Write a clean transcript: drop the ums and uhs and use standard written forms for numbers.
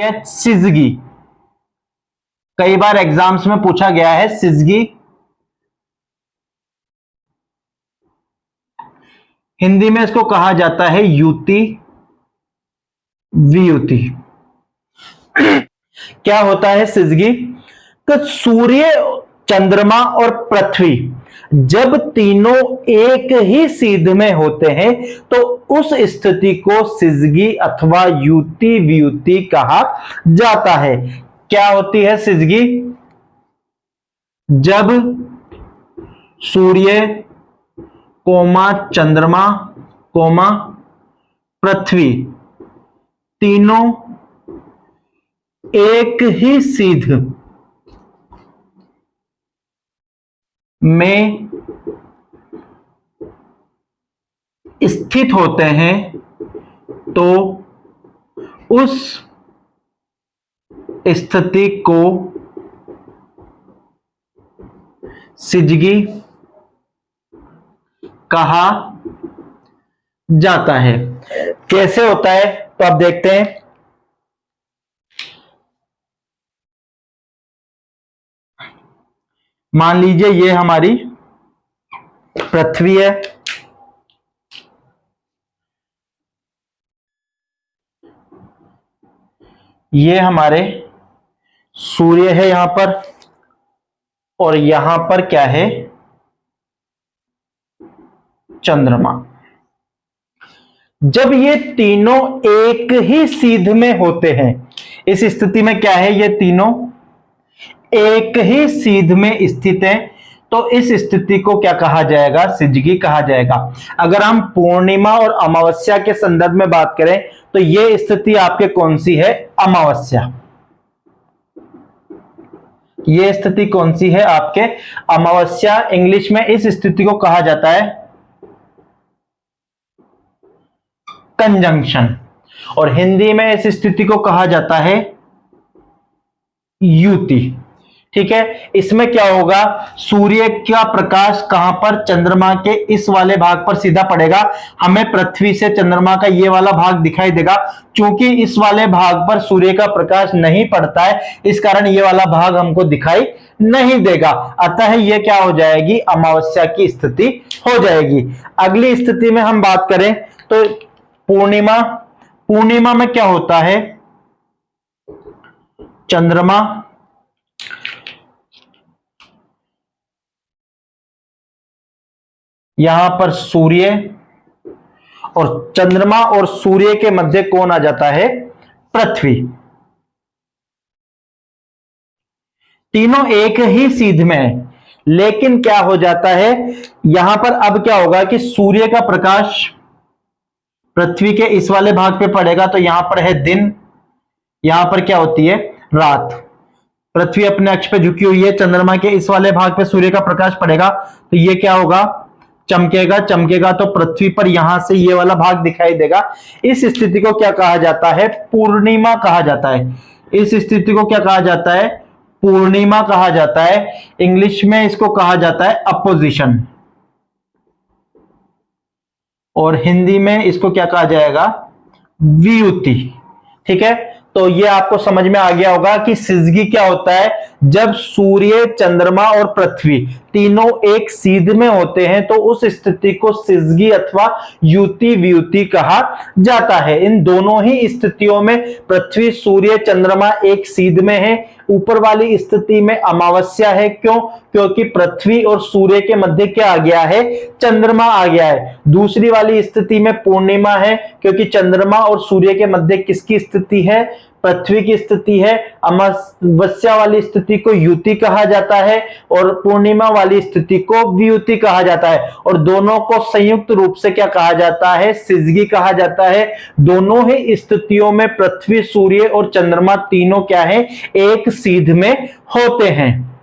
है सिजगी। कई बार एग्जाम्स में पूछा गया है सिजगी। हिंदी में इसको कहा जाता है युति वियुति। क्या होता है सिजगी? तो सूर्य, चंद्रमा और पृथ्वी जब तीनों एक ही सीध में होते हैं तो उस स्थिति को सिजगी अथवा युति वियुति कहा जाता है। क्या होती है सिजगी? जब सूर्य कोमा चंद्रमा कोमा पृथ्वी तीनों एक ही सीध में स्थित होते हैं तो उस स्थिति को सिजगी कहा जाता है। कैसे होता है तो आप देखते हैं। मान लीजिए ये हमारी पृथ्वी है, ये हमारे सूर्य है यहां पर, और यहां पर क्या है? चंद्रमा। जब ये तीनों एक ही सीध में होते हैं, इस स्थिति में क्या है? ये तीनों एक ही सीध में स्थित है तो इस स्थिति को क्या कहा जाएगा? सिजगी कहा जाएगा। अगर हम पूर्णिमा और अमावस्या के संदर्भ में बात करें तो यह स्थिति आपके कौन सी है? अमावस्या। यह स्थिति कौन सी है? आपके अमावस्या। इंग्लिश में इस स्थिति को कहा जाता है कंजंक्शन, और हिंदी में इस स्थिति को कहा जाता है युति। ठीक है, इसमें क्या होगा? सूर्य का प्रकाश कहां पर? चंद्रमा के इस वाले भाग पर सीधा पड़ेगा। हमें पृथ्वी से चंद्रमा का ये वाला भाग दिखाई देगा। क्योंकि इस वाले भाग पर सूर्य का प्रकाश नहीं पड़ता है, इस कारण ये वाला भाग हमको दिखाई नहीं देगा। अतः ये क्या हो जाएगी? अमावस्या की स्थिति हो जाएगी। अगली स्थिति में हम बात करें तो पूर्णिमा। पूर्णिमा में क्या होता है? चंद्रमा यहां पर सूर्य, और चंद्रमा और सूर्य के मध्य कौन आ जाता है? पृथ्वी। तीनों एक ही सीध में है, लेकिन क्या हो जाता है यहां पर? अब क्या होगा कि सूर्य का प्रकाश पृथ्वी के इस वाले भाग पे पड़ेगा तो यहां पर है दिन, यहां पर क्या होती है? रात। पृथ्वी अपने अक्ष पे झुकी हुई है, चंद्रमा के इस वाले भाग पे सूर्य का प्रकाश पड़ेगा तो ये क्या होगा? चमकेगा। चमकेगा तो पृथ्वी पर यहां से ये वाला भाग दिखाई देगा। इस स्थिति को क्या कहा जाता है? पूर्णिमा कहा जाता है। इस स्थिति को क्या कहा जाता है? पूर्णिमा कहा जाता है। इंग्लिश में इसको कहा जाता है अपोजिशन, और हिंदी में इसको क्या कहा जाएगा? वियुति। ठीक है, तो ये आपको समझ में आ गया होगा कि सिजगी क्या होता है। जब सूर्य, चंद्रमा और पृथ्वी तीनों एक सीध में होते हैं तो उस स्थिति को सिजगी अथवा युति वियुति कहा जाता है। इन दोनों ही स्थितियों में पृथ्वी, सूर्य, चंद्रमा एक सीध में है। ऊपर वाली स्थिति में अमावस्या है। क्यों? क्योंकि पृथ्वी और सूर्य के मध्य क्या आ गया है? चंद्रमा आ गया है। दूसरी वाली स्थिति में पूर्णिमा है, क्योंकि चंद्रमा और सूर्य के मध्य किसकी स्थिति है? पृथ्वी की स्थिति है। अमावस्या वाली स्थिति को युति कहा जाता है और पूर्णिमा वाली स्थिति को वियुति कहा जाता है, और दोनों को संयुक्त रूप से क्या कहा जाता है? सिजगी कहा जाता है। दोनों ही स्थितियों में पृथ्वी, सूर्य और चंद्रमा तीनों क्या है? एक सीध में होते हैं।